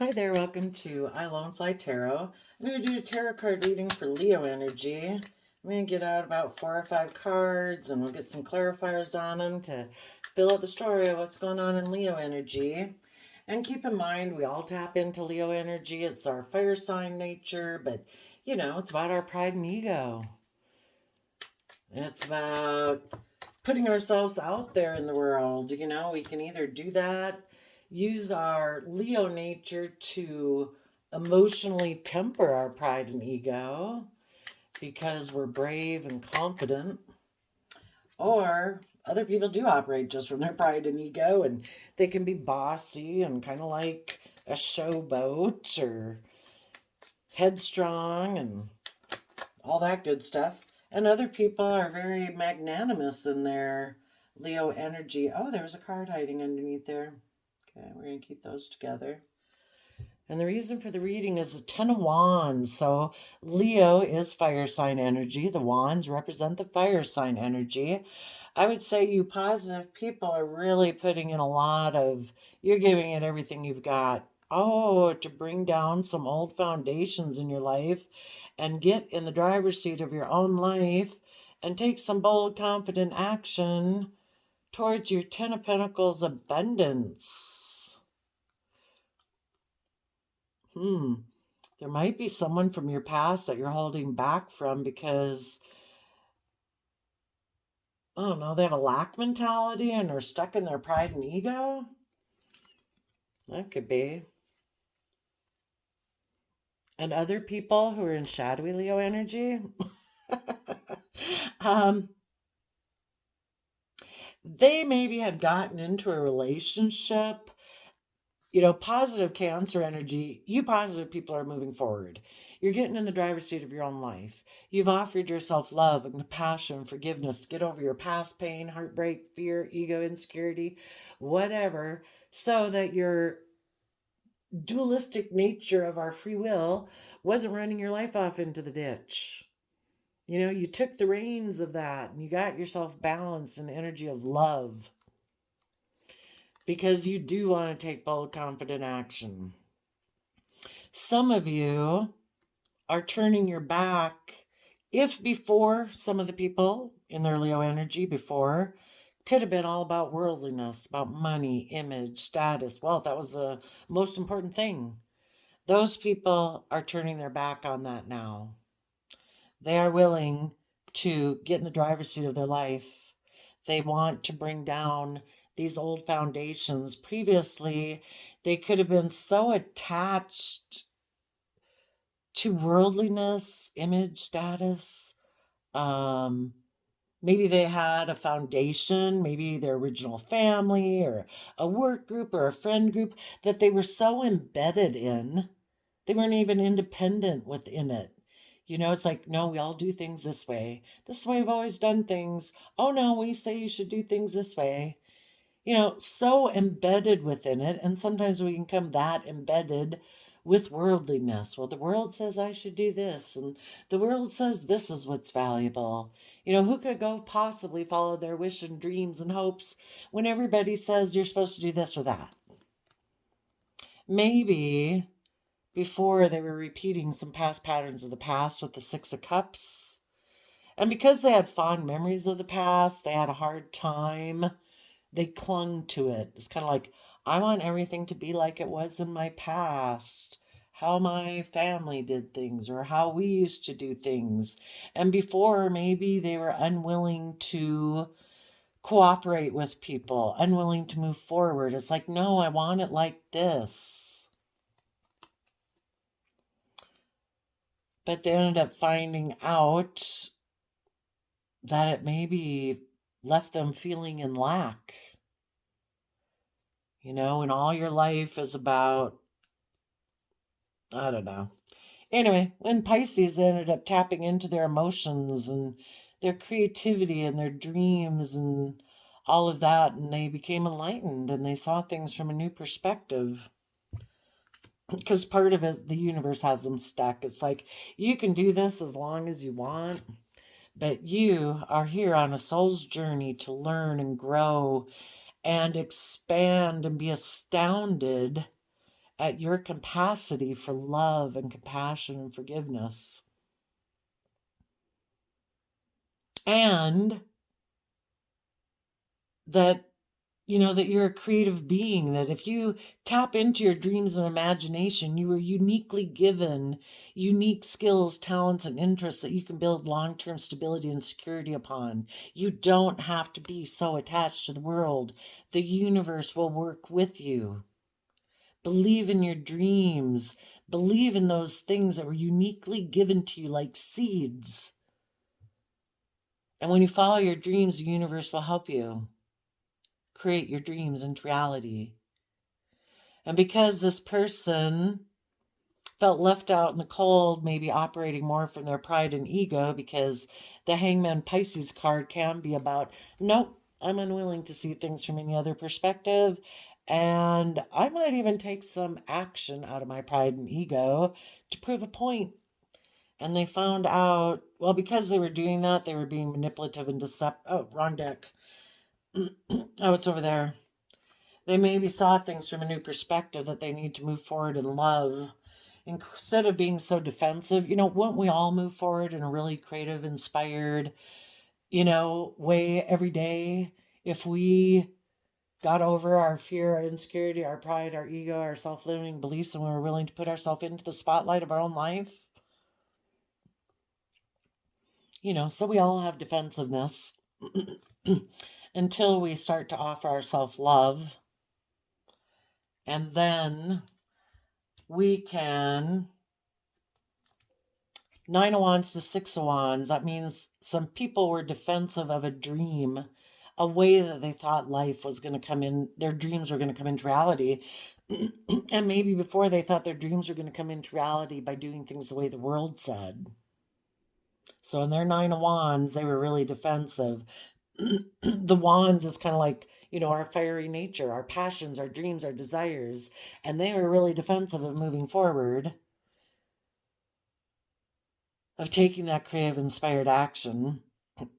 Hi there, welcome to I Lone Fly Tarot. I'm going to do a tarot card reading for Leo energy. I'm going to get out about 4 or 5 cards and we'll get some clarifiers on them to fill out the story of what's going on in Leo energy. And keep in mind, we all tap into Leo energy. It's our fire sign nature, but you know, it's about our pride and ego. It's about putting ourselves out there in the world. You know, we can either do that, use our Leo nature to emotionally temper our pride and ego because we're brave and confident, or other people do operate just from their pride and ego and they can be bossy and kind of like a showboat or headstrong and all that good stuff. And other people are very magnanimous in their Leo energy. Oh, there's a card hiding underneath there. Okay, we're going to keep those together. And the reason for the reading is the 10 of Wands. So Leo is fire sign energy. The wands represent the fire sign energy. I would say you positive people are really putting in a lot of, you're giving it everything you've got. Oh, to bring down some old foundations in your life and get in the driver's seat of your own life and take some bold, confident action towards your 10 of Pentacles abundance. There might be someone from your past that you're holding back from because, I don't know, they have a lack mentality and are stuck in their pride and ego. That could be. And other people who are in shadowy Leo energy, they maybe had gotten into a relationship. You know, positive Cancer energy, you positive people are moving forward. You're getting in the driver's seat of your own life. You've offered yourself love and compassion, forgiveness to get over your past pain, heartbreak, fear, ego, insecurity, whatever, so that your dualistic nature of our free will wasn't running your life off into the ditch. You know, you took the reins of that and you got yourself balanced in the energy of love because you do want to take bold, confident action. Some of you are turning your back. If before, some of the people in their Leo energy before could have been all about worldliness, about money, image, status, wealth. That was the most important thing. Those people are turning their back on that now. They are willing to get in the driver's seat of their life. They want to bring down these old foundations. Previously, they could have been so attached to worldliness, image, status. Maybe they had a foundation, maybe their original family or a work group or a friend group that they were so embedded in, they weren't even independent within it. You know, it's like, no, we all do things this way. This is the way we've always done things. Oh, no, we say you should do things this way. You know, so embedded within it. And sometimes we can become that embedded with worldliness. Well, the world says I should do this, and the world says this is what's valuable. You know, who could go possibly follow their wish and dreams and hopes when everybody says you're supposed to do this or that? Maybe before they were repeating some past patterns of the past with the Six of Cups. And because they had fond memories of the past, they had a hard time. They clung to it. It's kind of like, I want everything to be like it was in my past, how my family did things or how we used to do things. And before, maybe they were unwilling to cooperate with people, unwilling to move forward. It's like, no, I want it like this. But they ended up finding out that it maybe left them feeling in lack. You know, and all your life is about, I don't know. Anyway, when Pisces ended up tapping into their emotions and their creativity and their dreams and all of that, and they became enlightened and they saw things from a new perspective. Because part of it, the universe has them stuck. It's like, you can do this as long as you want, but you are here on a soul's journey to learn and grow and expand and be astounded at your capacity for love and compassion and forgiveness. And that, that you're a creative being, that if you tap into your dreams and imagination, you are uniquely given unique skills, talents, and interests that you can build long-term stability and security upon. You don't have to be so attached to the world. The universe will work with you. Believe in your dreams. Believe in those things that were uniquely given to you like seeds. And when you follow your dreams, the universe will help you create your dreams into reality. And because this person felt left out in the cold, maybe operating more from their pride and ego, because the Hangman Pisces card can be about, nope, I'm unwilling to see things from any other perspective. And I might even take some action out of my pride and ego to prove a point. And they found out, well, because they were doing that, they were being manipulative and deceptive. Oh, wrong deck. Oh, it's over there. They maybe saw things from a new perspective, that they need to move forward in love. Instead of being so defensive, wouldn't we all move forward in a really creative, inspired, way every day if we got over our fear, our insecurity, our pride, our ego, our self-limiting beliefs, and we were willing to put ourselves into the spotlight of our own life? So we all have defensiveness until we start to offer ourselves love. And then we can, 9 of Wands to 6 of Wands, that means some people were defensive of a dream, a way that they thought life was going to come in, their dreams were going to come into reality. And maybe before, they thought their dreams were going to come into reality by doing things the way the world said. So in their 9 of Wands, they were really defensive. The Wands is kind of like, our fiery nature, our passions, our dreams, our desires. And they were really defensive of moving forward, of taking that creative, inspired action.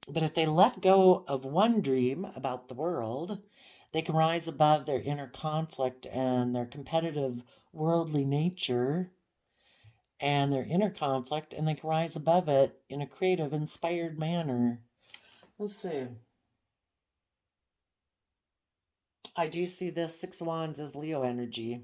But if they let go of one dream about the world, they can rise above their inner conflict and their competitive, worldly nature and their inner conflict, and they can rise above it in a creative, inspired manner. Let's see. I do see this 6 of Wands as Leo energy.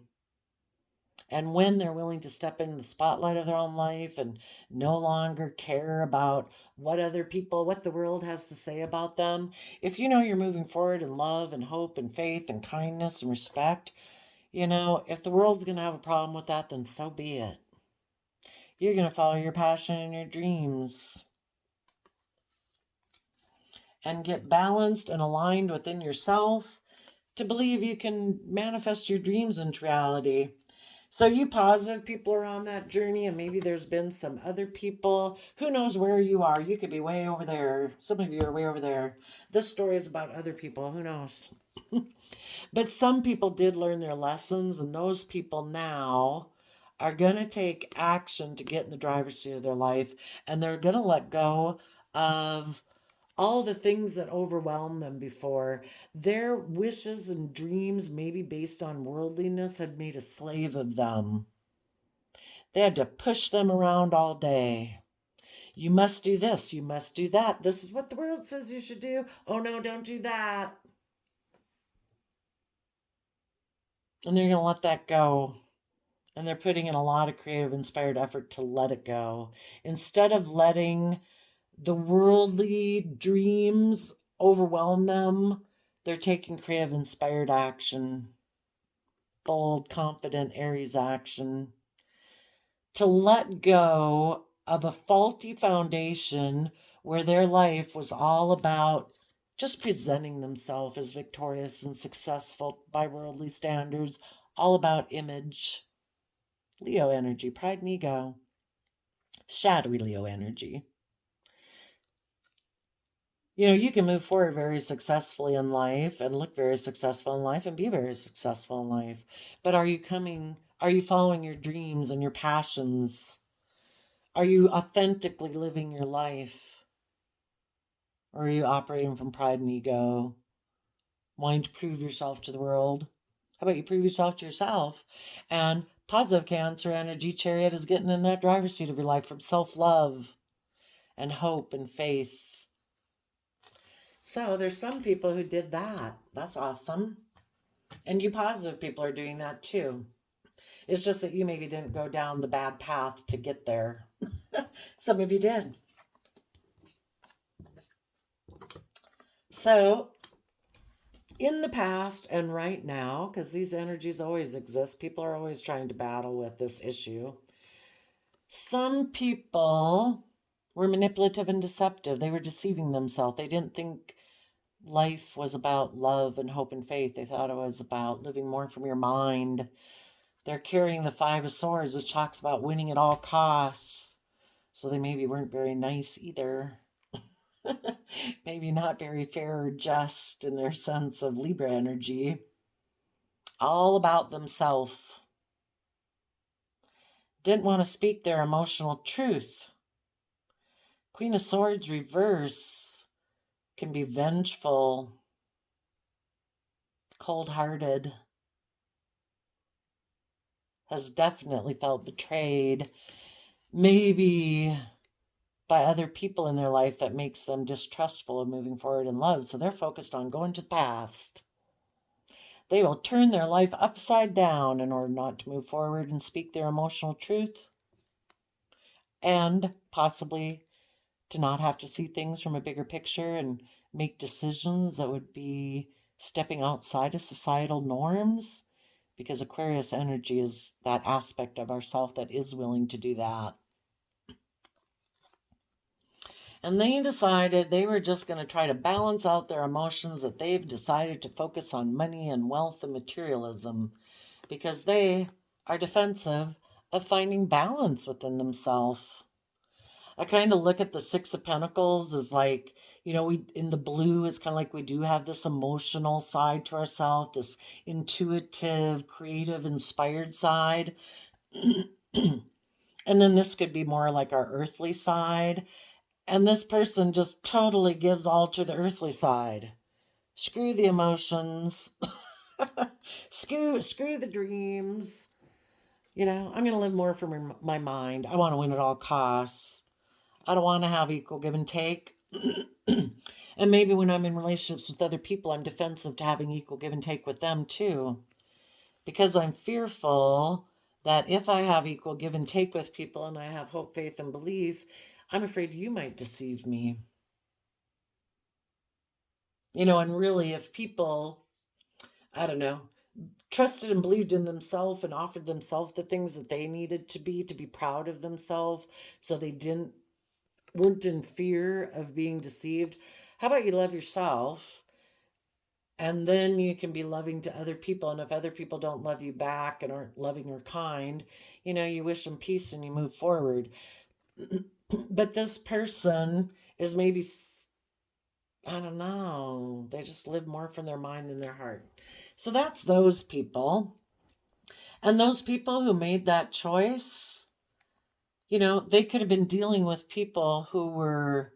And when they're willing to step into the spotlight of their own life and no longer care about what the world has to say about them, if you're moving forward in love and hope and faith and kindness and respect, if the world's going to have a problem with that, then so be it. You're going to follow your passion and your dreams and get balanced and aligned within yourself to believe you can manifest your dreams into reality. So you positive people are on that journey, and maybe there's been some other people. Who knows where you are? You could be way over there. Some of you are way over there. This story is about other people. Who knows? But some people did learn their lessons, and those people now are going to take action to get in the driver's seat of their life, and they're going to let go of all the things that overwhelmed them before. Their wishes and dreams, maybe based on worldliness, had made a slave of them. They had to push them around all day. You must do this. You must do that. This is what the world says you should do. Oh no, don't do that. And they're going to let that go. And they're putting in a lot of creative, inspired effort to let it go. Instead of letting the worldly dreams overwhelm them, they're taking creative, inspired action, bold, confident Aries action, to let go of a faulty foundation where their life was all about just presenting themselves as victorious and successful by worldly standards, all about image. Leo energy, pride and ego. Shadowy Leo energy. You can move forward very successfully in life and look very successful in life and be very successful in life. But are you following your dreams and your passions? Are you authentically living your life? Or are you operating from pride and ego, wanting to prove yourself to the world? How about you prove yourself to yourself? And positive Cancer energy, Chariot, is getting in that driver's seat of your life from self-love and hope and faith. So there's some people who did that. That's awesome. And you positive people are doing that too. It's just that you maybe didn't go down the bad path to get there. Some of you did. So in the past and right now, because these energies always exist, people are always trying to battle with this issue. Some people were manipulative and deceptive. They were deceiving themselves. They didn't think life was about love and hope and faith. They thought it was about living more from your mind. They're carrying the Five of Swords, which talks about winning at all costs. So they maybe weren't very nice either. Maybe not very fair or just in their sense of Libra energy. All about themselves. Didn't want to speak their emotional truth. Queen of Swords reverse can be vengeful, cold-hearted, has definitely felt betrayed, maybe by other people in their life that makes them distrustful of moving forward in love. So they're focused on going to the past. They will turn their life upside down in order not to move forward and speak their emotional truth, and possibly to not have to see things from a bigger picture and make decisions that would be stepping outside of societal norms, because Aquarius energy is that aspect of ourself that is willing to do that. And they decided they were just going to try to balance out their emotions, that they've decided to focus on money and wealth and materialism because they are defensive of finding balance within themselves. I kind of look at the Six of Pentacles as like, you know, we in the blue is kind of like we do have this emotional side to ourselves, this intuitive, creative, inspired side. And then this could be more like our earthly side. And this person just totally gives all to the earthly side. Screw the emotions. Screw the dreams. You know, I'm going to live more from my mind. I want to win at all costs. I don't want to have equal give and take. And maybe when I'm in relationships with other people, I'm defensive to having equal give and take with them too. Because I'm fearful that if I have equal give and take with people and I have hope, faith, and belief, I'm afraid you might deceive me. You know, and really if people, I don't know, trusted and believed in themselves and offered themselves the things that they needed to be proud of themselves, so they weren't in fear of being deceived. How about you love yourself, and then you can be loving to other people, and if other people don't love you back and aren't loving or kind, you know, you wish them peace and you move forward. But this person is maybe, I don't know, they just live more from their mind than their heart. So that's those people. And those people who made that choice, you know, they could have been dealing with people who were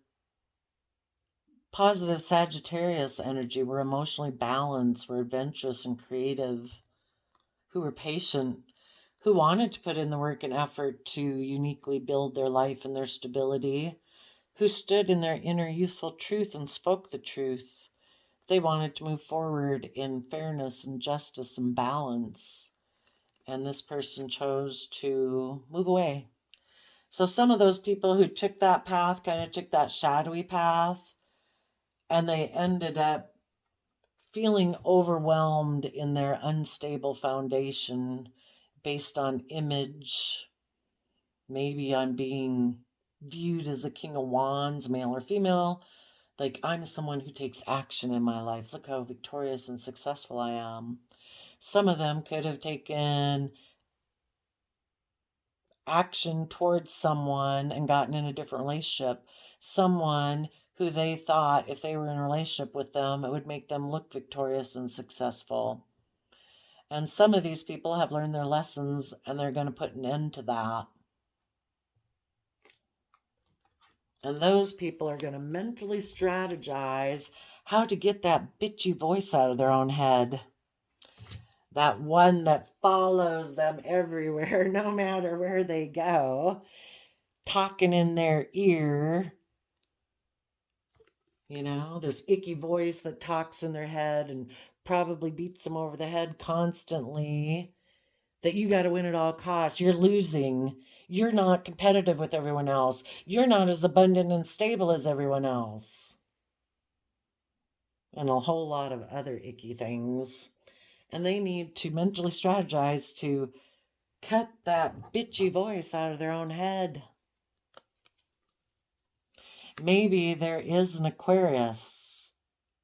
positive Sagittarius energy, were emotionally balanced, were adventurous and creative, who were patient, who wanted to put in the work and effort to uniquely build their life and their stability, who stood in their inner youthful truth and spoke the truth. They wanted to move forward in fairness and justice and balance. And this person chose to move away. So some of those people who took that path kind of took that shadowy path, and they ended up feeling overwhelmed in their unstable foundation based on image. Maybe I'm being viewed as a King of Wands, male or female. Like, I'm someone who takes action in my life. Look how victorious and successful I am. Some of them could have taken action towards someone and gotten in a different relationship. Someone who they thought if they were in a relationship with them, it would make them look victorious and successful. And some of these people have learned their lessons and they're going to put an end to that. And those people are going to mentally strategize how to get that bitchy voice out of their own head. that one that follows them everywhere, no matter where they go, talking in their ear, this icky voice that talks in their head and probably beats them over the head constantly, that you got to win at all costs. You're losing. You're not competitive with everyone else. You're not as abundant and stable as everyone else. And a whole lot of other icky things. And they need to mentally strategize to cut that bitchy voice out of their own head. Maybe there is an Aquarius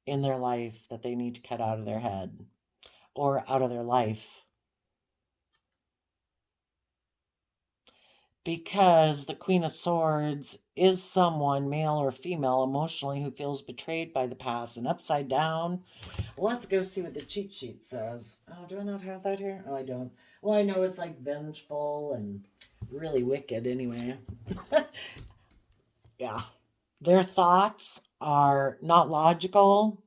in their life that they need to cut out of their head or out of their life. Because the Queen of Swords is someone, male or female, emotionally, who feels betrayed by the past and upside down. Let's go see what the cheat sheet says. Oh, do I not have that here? Oh, I don't. Well, I know it's like vengeful and really wicked anyway. Yeah. Their thoughts are not logical.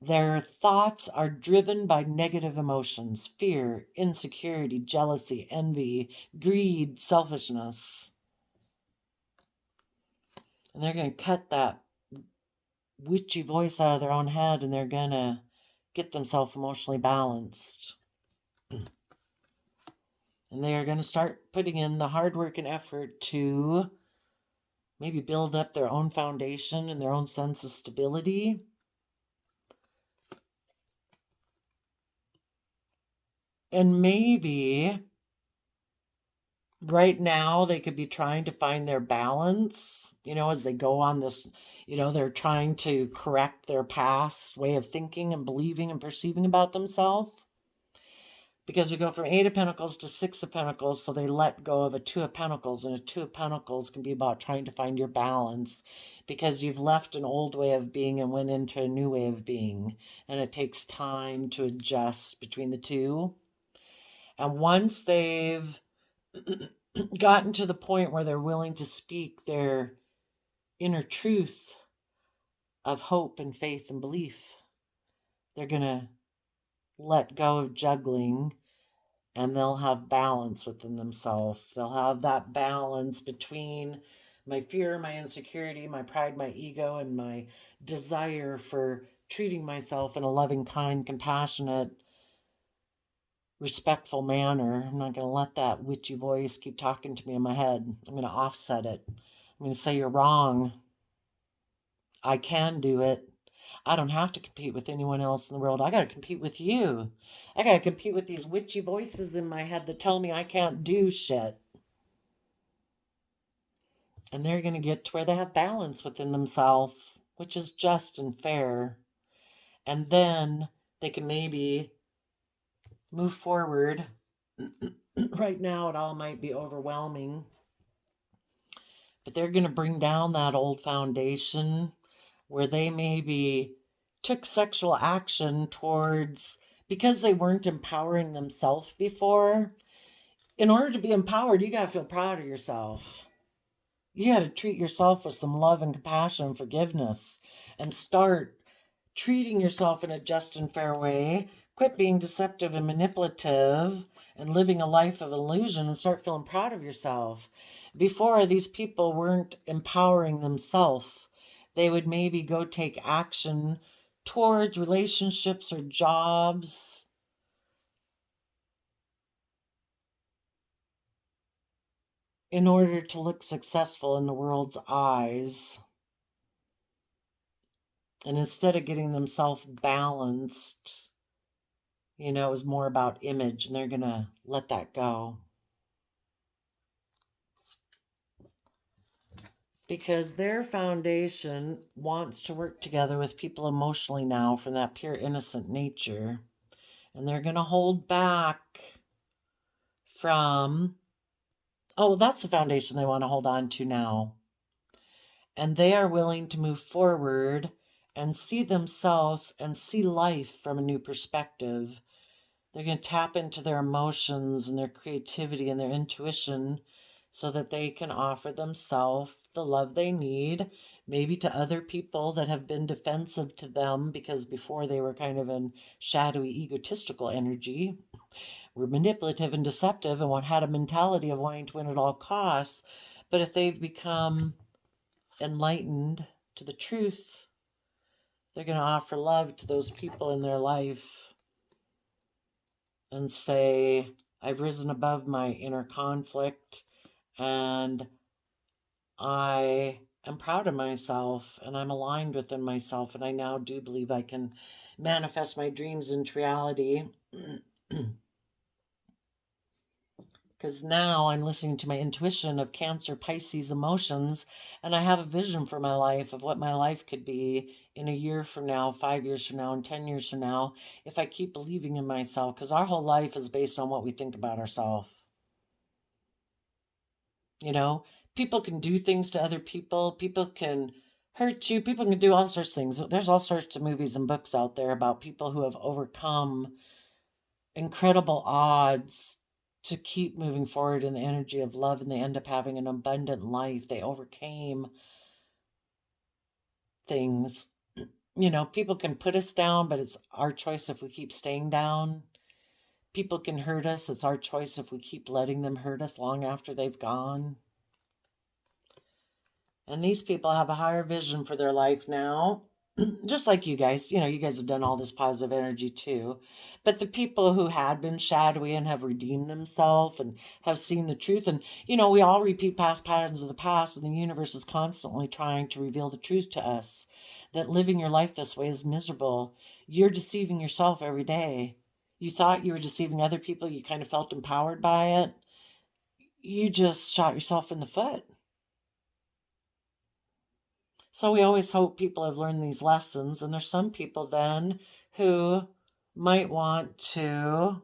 Their thoughts are driven by negative emotions, fear, insecurity, jealousy, envy, greed, selfishness. And they're going to cut that witchy voice out of their own head, and they're going to get themselves emotionally balanced. And they're going to start putting in the hard work and effort to maybe build up their own foundation and their own sense of stability. And maybe right now they could be trying to find their balance, as they go on this, they're trying to correct their past way of thinking and believing and perceiving about themselves. Because we go from 8 of Pentacles to 6 of Pentacles, so they let go of a 2 of Pentacles, and a 2 of Pentacles can be about trying to find your balance, because you've left an old way of being and went into a new way of being, and it takes time to adjust between the two. And once they've gotten to the point where they're willing to speak their inner truth of hope and faith and belief, they're going to let go of juggling, and they'll have balance within themselves. They'll have that balance between my fear, my insecurity, my pride, my ego, and my desire for treating myself in a loving, kind, compassionate, respectful manner. I'm not going to let that witchy voice keep talking to me in my head. I'm going to offset it. I'm going to say, you're wrong. I can do it. I don't have to compete with anyone else in the world. I got to compete with you. I got to compete with these witchy voices in my head that tell me I can't do shit. And they're going to get to where they have balance within themselves, which is just and fair. And then they can maybe move forward. Right now, it all might be overwhelming. But they're going to bring down that old foundation where they maybe took sexual action towards, because they weren't empowering themselves before. In order to be empowered, you got to feel proud of yourself. You got to treat yourself with some love and compassion and forgiveness, and start treating yourself in a just and fair way. Quit being deceptive and manipulative and living a life of illusion, and start feeling proud of yourself. Before, these people weren't empowering themselves. They would maybe go take action towards relationships or jobs in order to look successful in the world's eyes. And instead of getting themselves balanced, it was more about image, and they're going to let that go. Because their foundation wants to work together with people emotionally now from that pure innocent nature. And they're going to hold back from, that's the foundation they want to hold on to now. And they are willing to move forward and see themselves and see life from a new perspective. They're going to tap into their emotions and their creativity and their intuition so that they can offer themselves the love they need, maybe to other people that have been defensive to them because before they were kind of in shadowy, egotistical energy. were manipulative and deceptive and had a mentality of wanting to win at all costs. But if they've become enlightened to the truth, they're going to offer love to those people in their life and say, I've risen above my inner conflict and I am proud of myself and I'm aligned within myself, and I now do believe I can manifest my dreams into reality. Because now I'm listening to my intuition of Cancer, Pisces emotions, and I have a vision for my life of what my life could be in a year from now, 5 years from now, and 10 years from now, if I keep believing in myself. Because our whole life is based on what we think about ourselves. You know, people can do things to other people. People can hurt you. People can do all sorts of things. There's all sorts of movies and books out there about people who have overcome incredible odds to keep moving forward in the energy of love, and they end up having an abundant life. They overcame things. You know, people can put us down, but it's our choice if we keep staying down. People can hurt us. It's our choice if we keep letting them hurt us long after they've gone. And these people have a higher vision for their life now. Just like you guys, you know, you guys have done all this positive energy too. But the people who had been shadowy and have redeemed themselves and have seen the truth, and, you know, we all repeat past patterns of the past, and the universe is constantly trying to reveal the truth to us, that living your life this way is miserable. You're deceiving yourself every day. You thought you were deceiving other people. You kind of felt empowered by it. You just shot yourself in the foot. So we always hope people have learned these lessons. And there's some people then who might want to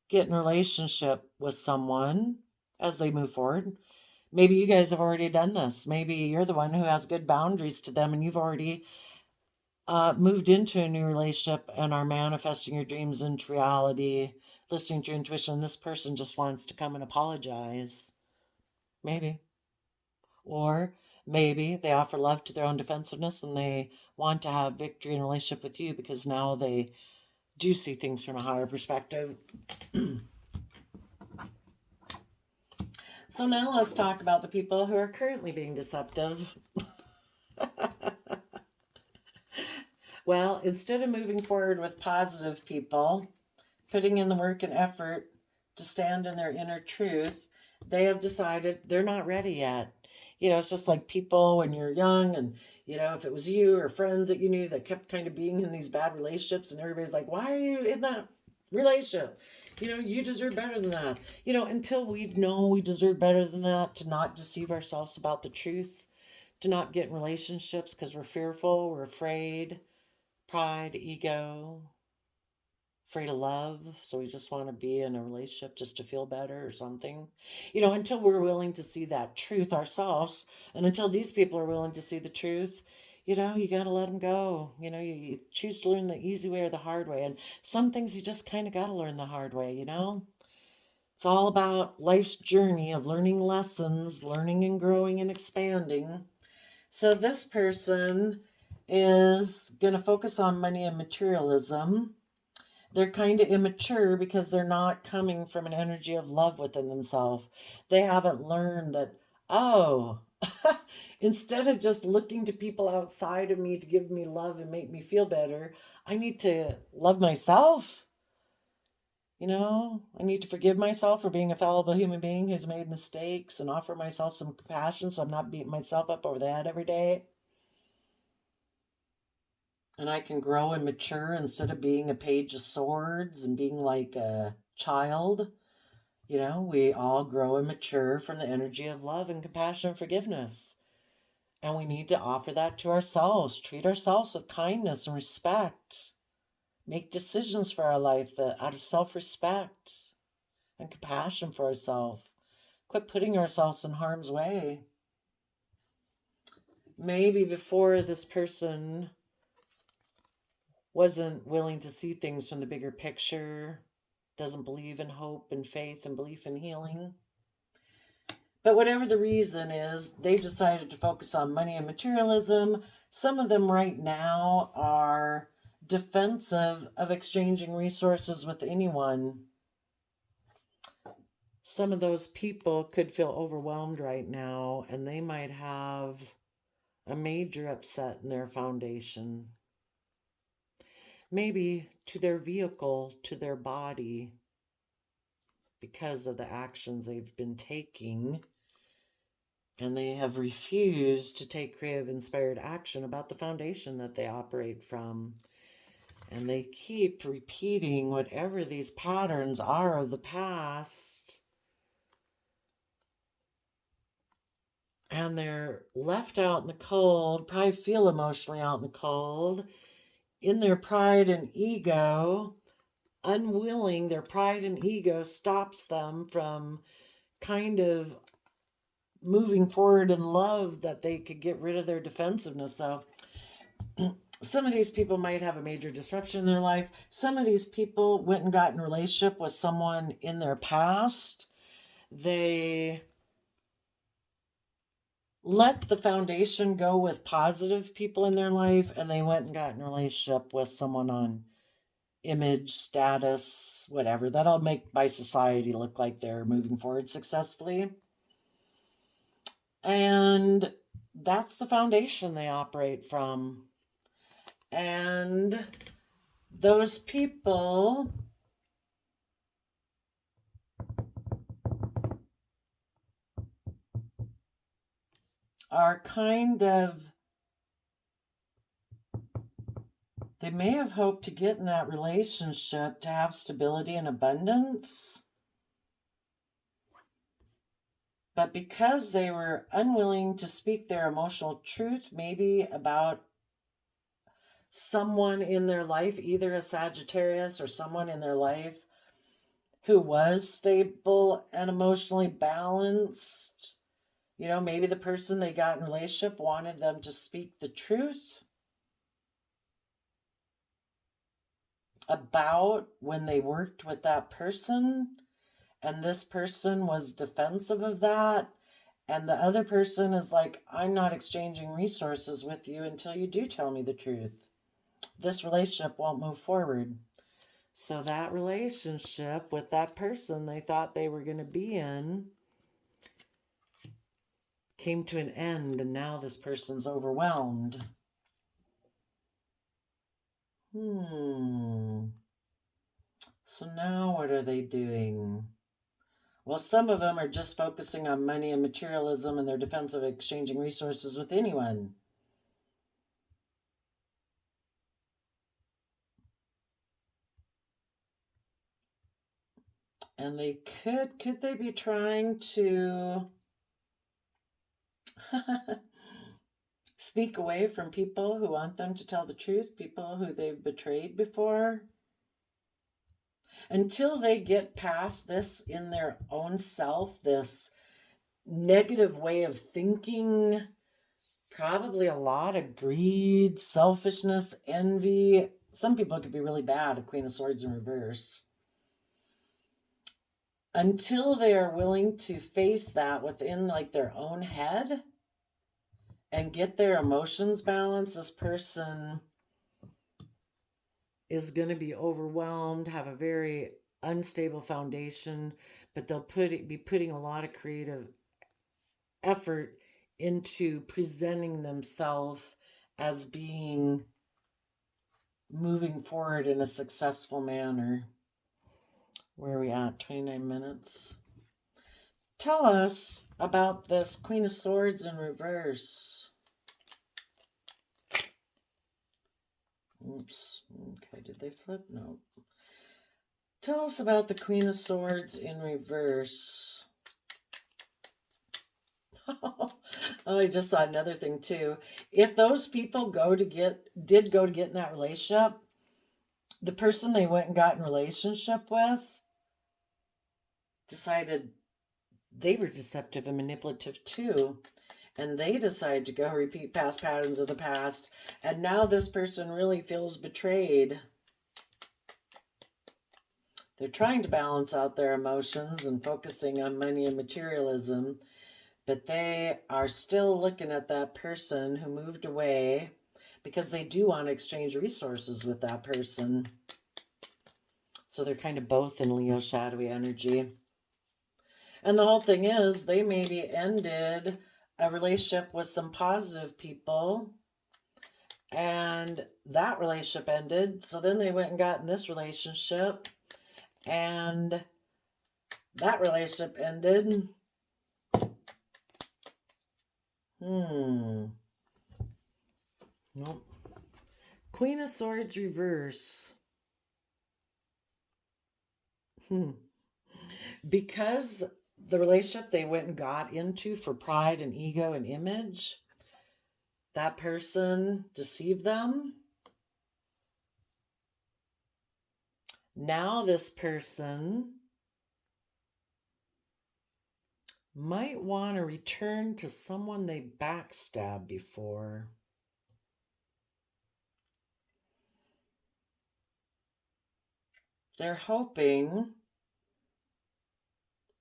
get in a relationship with someone as they move forward. Maybe you guys have already done this. Maybe you're the one who has good boundaries to them and you've already moved into a new relationship and are manifesting your dreams into reality, listening to your intuition. This person just wants to come and apologize. Maybe. Or maybe they offer love to their own defensiveness and they want to have victory in a relationship with you because now they do see things from a higher perspective. So now let's talk about the people who are currently being deceptive. Well, instead of moving forward with positive people, putting in the work and effort to stand in their inner truth, they have decided they're not ready yet. You know, it's just like people when you're young and, you know, if it was you or friends that you knew that kept kind of being in these bad relationships and everybody's like, why are you in that relationship? You know, you deserve better than that. You know, until we know we deserve better than that, to not deceive ourselves about the truth, to not get in relationships because we're fearful, we're afraid, pride, ego, afraid of love, so we just want to be in a relationship just to feel better or something. You know, until we're willing to see that truth ourselves, and until these people are willing to see the truth, you know, you got to let them go. You know, you choose to learn the easy way or the hard way, and some things you just kind of got to learn the hard way, you know? It's all about life's journey of learning lessons, learning and growing and expanding. So this person is going to focus on money and materialism. They're kind of immature because they're not coming from an energy of love within themselves. They haven't learned that, oh, instead of just looking to people outside of me to give me love and make me feel better, I need to love myself. You know, I need to forgive myself for being a fallible human being who's made mistakes and offer myself some compassion so I'm not beating myself up over the head every day. And I can grow and mature instead of being a page of swords and being like a child. You know, we all grow and mature from the energy of love and compassion and forgiveness. And we need to offer that to ourselves, treat ourselves with kindness and respect, make decisions for our life that out of self-respect and compassion for ourselves. Quit putting ourselves in harm's way. Maybe before this person wasn't willing to see things from the bigger picture, doesn't believe in hope and faith and belief in healing. But whatever the reason is, they've decided to focus on money and materialism. Some of them right now are defensive of exchanging resources with anyone. Some of those people could feel overwhelmed right now, and they might have a major upset in their foundation. Maybe to their vehicle, to their body, because of the actions they've been taking, and they have refused to take creative, inspired action about the foundation that they operate from. And they keep repeating whatever these patterns are of the past. And they're left out in the cold, probably feel emotionally out in the cold, in their pride and ego, unwilling. Their pride and ego stops them from kind of moving forward in love, that they could get rid of their defensiveness. So some of these people might have a major disruption in their life. Some of these people went and got in a relationship with someone in their past. They let the foundation go with positive people in their life, and they went and got in a relationship with someone on image, status, whatever. That'll make by society look like they're moving forward successfully. And that's the foundation they operate from. And those people are kind of, they may have hoped to get in that relationship to have stability and abundance. But because they were unwilling to speak their emotional truth, maybe about someone in their life, either a Sagittarius or someone in their life who was stable and emotionally balanced, you know, maybe the person they got in a relationship wanted them to speak the truth about when they worked with that person, and this person was defensive of that, and the other person is like, I'm not exchanging resources with you until you do tell me the truth. This relationship won't move forward. So that relationship with that person they thought they were going to be in came to an end, and now this person's overwhelmed. So now what are they doing? Well, some of them are just focusing on money and materialism in their defense of exchanging resources with anyone. And they could they be trying to sneak away from people who want them to tell the truth, people who they've betrayed before? Until they get past this in their own self, this negative way of thinking, probably a lot of greed, selfishness, envy. Some people could be really bad, a Queen of Swords in reverse. Until they are willing to face that within like their own head and get their emotions balanced, this person is going to be overwhelmed, have a very unstable foundation, but they'll be putting a lot of creative effort into presenting themselves as being moving forward in a successful manner. Where are we at? 29 minutes. Tell us about this Queen of Swords in reverse. Oops. Okay, did they flip? No. Tell us about the Queen of Swords in reverse. Oh, I just saw another thing too. If those people did go to get in that relationship, the person they went and got in relationship with decided they were deceptive and manipulative too. And they decided to go repeat past patterns of the past. And now this person really feels betrayed. They're trying to balance out their emotions and focusing on money and materialism. But they are still looking at that person who moved away. because they do want to exchange resources with that person. So they're kind of both in Leo shadowy energy. And the whole thing is, they maybe ended a relationship with some positive people, and that relationship ended. So then they went and got in this relationship, and that relationship ended. Nope. Queen of Swords reverse. Because the relationship they went and got into for pride and ego and image, that person deceived them. Now this person might want to return to someone they backstabbed before. They're hoping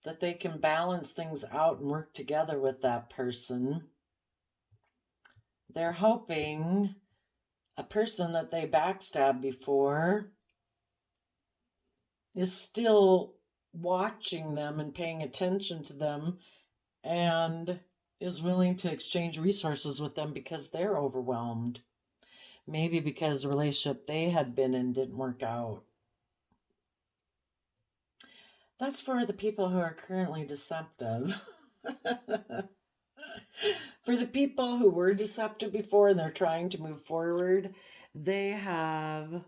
that they can balance things out and work together with that person. They're hoping a person that they backstabbed before is still watching them and paying attention to them and is willing to exchange resources with them because they're overwhelmed. Maybe because the relationship they had been in didn't work out. That's for the people who are currently deceptive. For the people who were deceptive before and they're trying to move forward, they have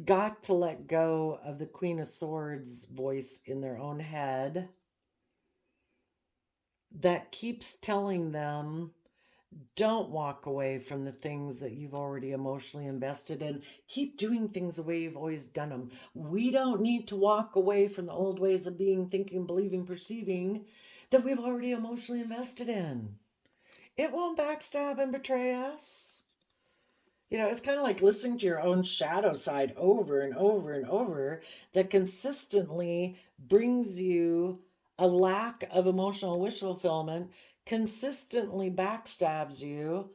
got to let go of the Queen of Swords voice in their own head that keeps telling them, don't walk away from the things that you've already emotionally invested in. Keep doing things the way you've always done them. We don't need to walk away from the old ways of being, thinking, believing, perceiving that we've already emotionally invested in. It won't backstab and betray us. You know, it's kind of like listening to your own shadow side over and over and over that consistently brings you a lack of emotional wish fulfillment, consistently backstabs you,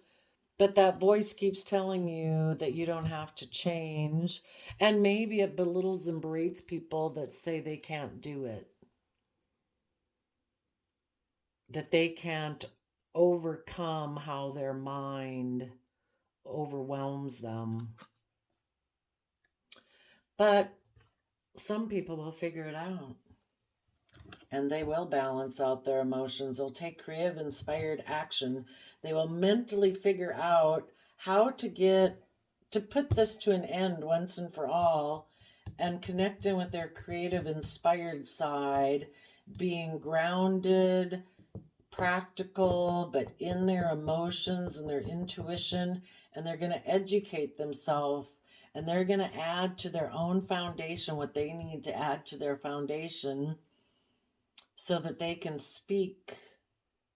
but that voice keeps telling you that you don't have to change. And maybe it belittles and berates people that say they can't do it, that they can't overcome how their mind overwhelms them. But some people will figure it out. And they will balance out their emotions. They'll take creative, inspired action. They will mentally figure out how to put this to an end once and for all, and connecting with their creative, inspired side, being grounded, practical, but in their emotions and their intuition, and they're going to educate themselves, and they're going to add to their own foundation what they need to add to their foundation so that they can speak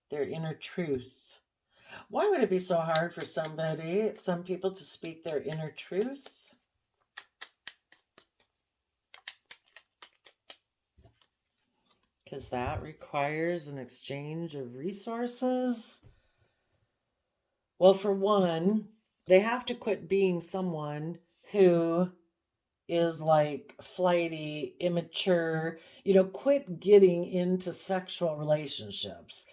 their inner truth. Why would it be so hard for some people to speak their inner truth? Because that requires an exchange of resources. Well, for one, they have to quit being someone who is like flighty, immature, quit getting into sexual relationships.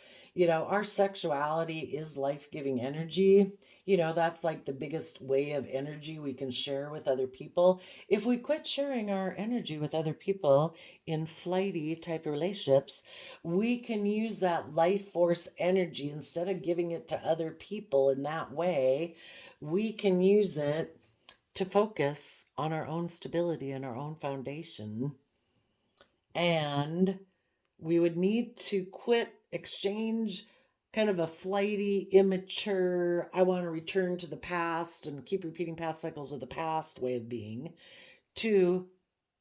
Our sexuality is life-giving energy. That's like the biggest way of energy we can share with other people. If we quit sharing our energy with other people in flighty type of relationships, we can use that life force energy instead of giving it to other people in that way. We can use it to focus on our own stability and our own foundation. And we would need to quit exchange kind of a flighty, immature, I want to return to the past and keep repeating past cycles of the past way of being, to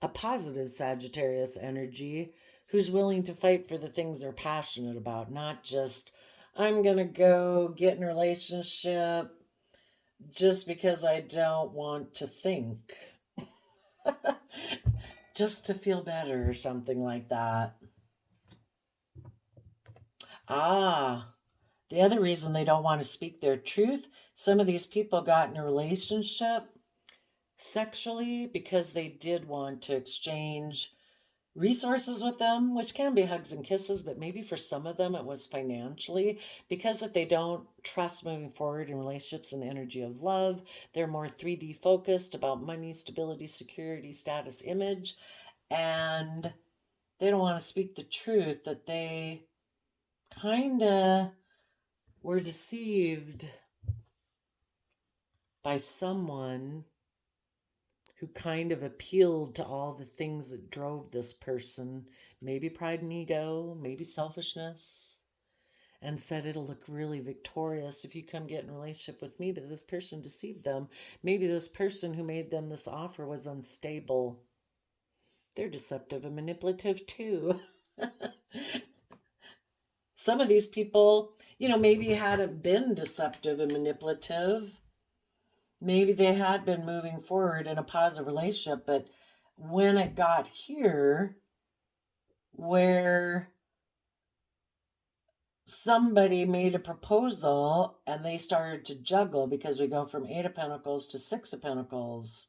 a positive Sagittarius energy who's willing to fight for the things they're passionate about, not just, I'm going to go get in a relationship just because I don't want to think. Just to feel better or something like that. Ah, The other reason they don't want to speak their truth, some of these people got in a relationship sexually because they did want to exchange resources with them, which can be hugs and kisses, but maybe for some of them it was financially, because if they don't trust moving forward in relationships and the energy of love, they're more 3D focused about money, stability, security, status, image, and they don't want to speak the truth that they kind of were deceived by someone who kind of appealed to all the things that drove this person, maybe pride and ego, maybe selfishness, and said it'll look really victorious if you come get in a relationship with me, but this person deceived them. Maybe this person who made them this offer was unstable. They're deceptive and manipulative too. Some of these people, maybe hadn't been deceptive and manipulative. Maybe they had been moving forward in a positive relationship, but when it got here, where somebody made a proposal and they started to juggle, because we go from 8 of Pentacles to 6 of Pentacles.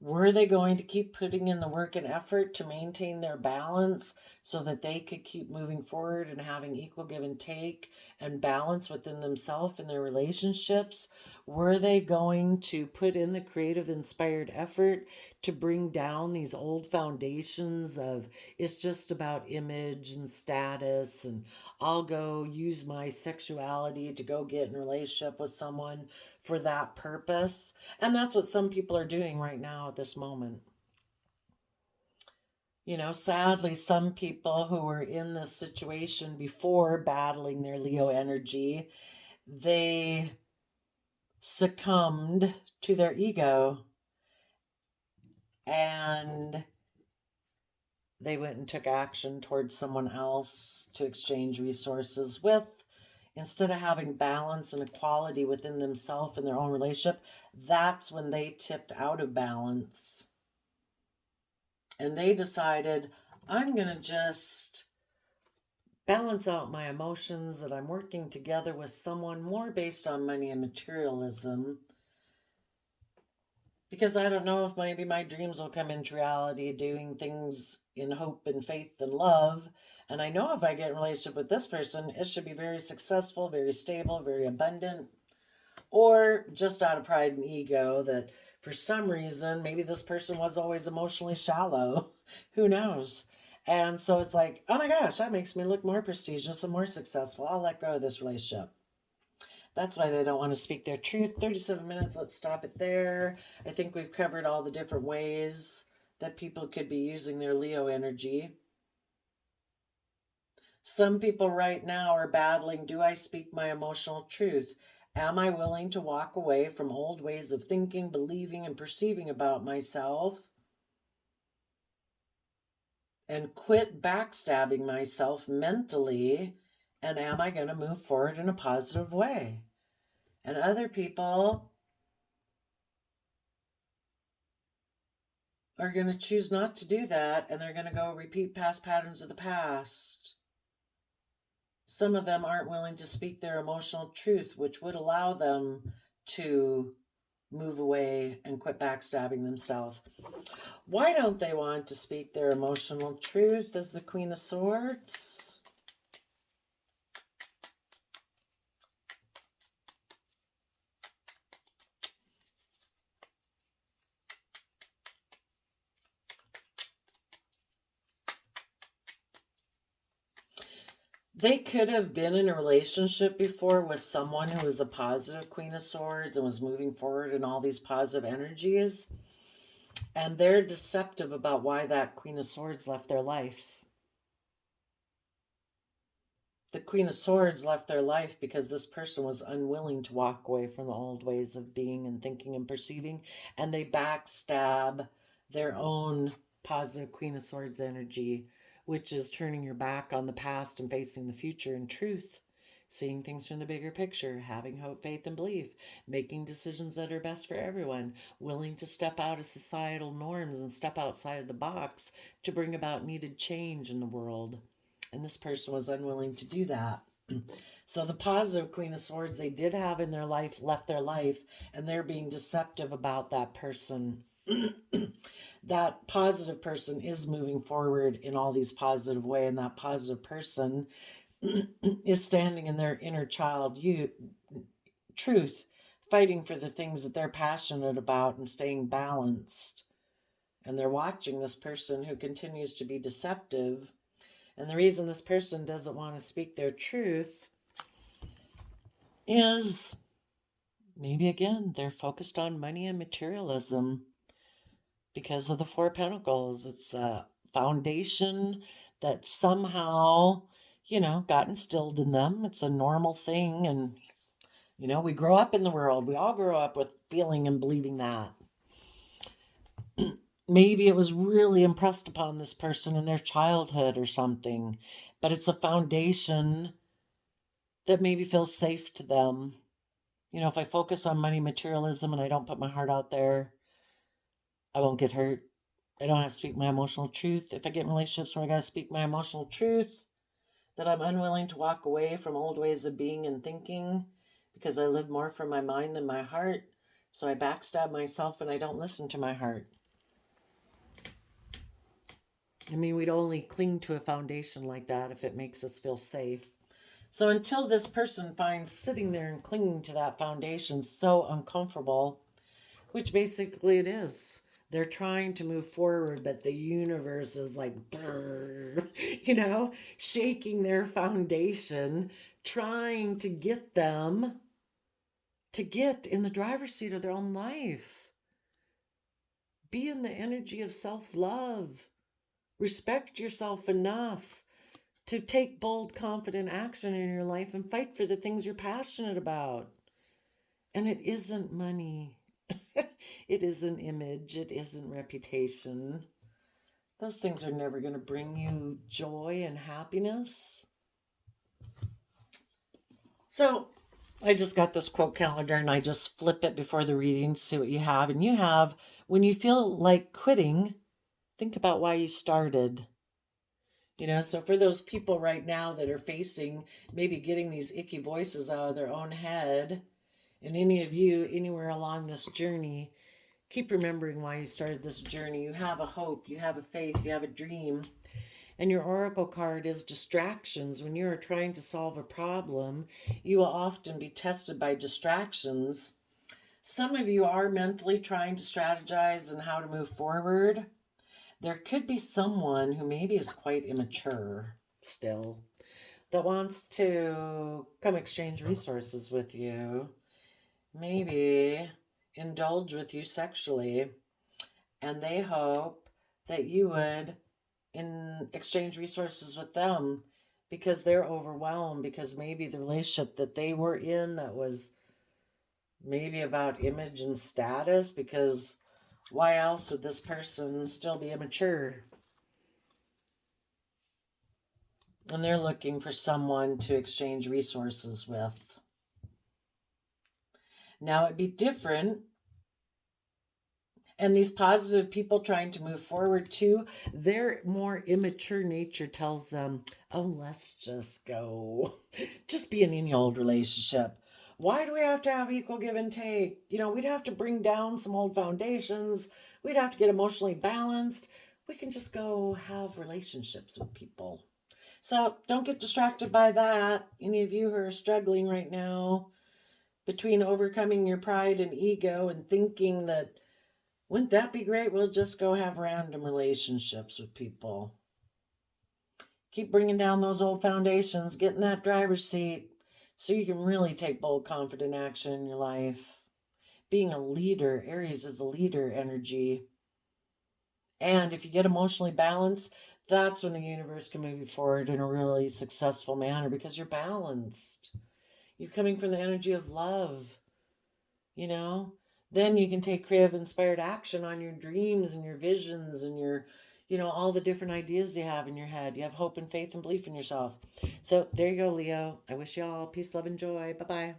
Were they going to keep putting in the work and effort to maintain their balance so that they could keep moving forward and having equal give and take and balance within themselves and their relationships? Were they going to put in the creative, inspired effort to bring down these old foundations of it's just about image and status, and I'll go use my sexuality to go get in a relationship with someone for that purpose? And that's what some people are doing right now at this moment. Sadly, some people who were in this situation before battling their Leo energy, they succumbed to their ego and they went and took action towards someone else to exchange resources with. Instead of having balance and equality within themselves and their own relationship, that's when they tipped out of balance. And they decided, I'm going to just balance out my emotions, that I'm working together with someone more based on money and materialism. Because I don't know if maybe my dreams will come into reality, doing things in hope and faith and love. And I know if I get in a relationship with this person, it should be very successful, very stable, very abundant. Or just out of pride and ego that for some reason, maybe this person was always emotionally shallow. Who knows? And so it's like, oh my gosh, that makes me look more prestigious and more successful. I'll let go of this relationship. That's why they don't want to speak their truth. 37 minutes, let's stop it there. I think we've covered all the different ways that people could be using their Leo energy. Some people right now are battling, do I speak my emotional truth? Am I willing to walk away from old ways of thinking, believing, and perceiving about myself? And quit backstabbing myself mentally? And am I going to move forward in a positive way? And other people are going to choose not to do that, and they're going to go repeat past patterns of the past. Some of them aren't willing to speak their emotional truth, which would allow them to move away and quit backstabbing themselves. Why don't they want to speak their emotional truth as the Queen of Swords? They could have been in a relationship before with someone who was a positive Queen of Swords and was moving forward in all these positive energies. And they're deceptive about why that Queen of Swords left their life. The Queen of Swords left their life because this person was unwilling to walk away from the old ways of being and thinking and perceiving. And they backstab their own positive Queen of Swords energy, which is turning your back on the past and facing the future in truth, seeing things from the bigger picture, having hope, faith, and belief, making decisions that are best for everyone, willing to step out of societal norms and step outside of the box to bring about needed change in the world. And this person was unwilling to do that. So the positive Queen of Swords they did have in their life left their life, and they're being deceptive about that person. That positive person is moving forward in all these positive ways, and that positive person is standing in their inner child truth, fighting for the things that they're passionate about and staying balanced. And they're watching this person who continues to be deceptive. And the reason this person doesn't want to speak their truth is maybe, again, they're focused on money and materialism because of the Four of Pentacles. It's a foundation that somehow, got instilled in them. It's a normal thing. And, we grow up in the world. We all grow up with feeling and believing that. Maybe it was really impressed upon this person in their childhood or something, but it's a foundation that maybe feels safe to them. If I focus on money, materialism, and I don't put my heart out there, I won't get hurt. I don't have to speak my emotional truth. If I get in relationships where I got to speak my emotional truth, that I'm unwilling to walk away from old ways of being and thinking because I live more from my mind than my heart. So I backstab myself and I don't listen to my heart. I mean, we'd only cling to a foundation like that if it makes us feel safe. So until this person finds sitting there and clinging to that foundation so uncomfortable, which basically it is. They're trying to move forward, but the universe is like, shaking their foundation, trying to get them to get in the driver's seat of their own life. Be in the energy of self-love. Respect yourself enough to take bold, confident action in your life and fight for the things you're passionate about. And it isn't money. It isn't image. It isn't reputation. Those things are never going to bring you joy and happiness. So I just got this quote calendar and I just flip it before the reading to see what you have. And you have, when you feel like quitting, think about why you started. So for those people right now that are facing maybe getting these icky voices out of their own head, and any of you anywhere along this journey, keep remembering why you started this journey. You have a hope, you have a faith, you have a dream. And your oracle card is distractions. When you are trying to solve a problem, you will often be tested by distractions. Some of you are mentally trying to strategize on how to move forward. There could be someone who maybe is quite immature still that wants to come exchange resources with you, maybe indulge with you sexually, and they hope that you would exchange resources with them because they're overwhelmed, because maybe the relationship that they were in that was maybe about image and status, because why else would this person still be immature? And they're looking for someone to exchange resources with. Now it'd be different. And these positive people trying to move forward too, their more immature nature tells them, oh, let's just go. Just be in any old relationship. Why do we have to have equal give and take? We'd have to bring down some old foundations. We'd have to get emotionally balanced. We can just go have relationships with people. So don't get distracted by that. Any of you who are struggling right now between overcoming your pride and ego and thinking that, wouldn't that be great? We'll just go have random relationships with people. Keep bringing down those old foundations, get in that driver's seat so you can really take bold, confident action in your life. Being a leader, Aries is a leader energy. And if you get emotionally balanced, that's when the universe can move you forward in a really successful manner because you're balanced. You're coming from the energy of love, Then you can take creative, inspired action on your dreams and your visions and your, all the different ideas you have in your head. You have hope and faith and belief in yourself. So there you go, Leo. I wish you all peace, love, and joy. Bye-bye.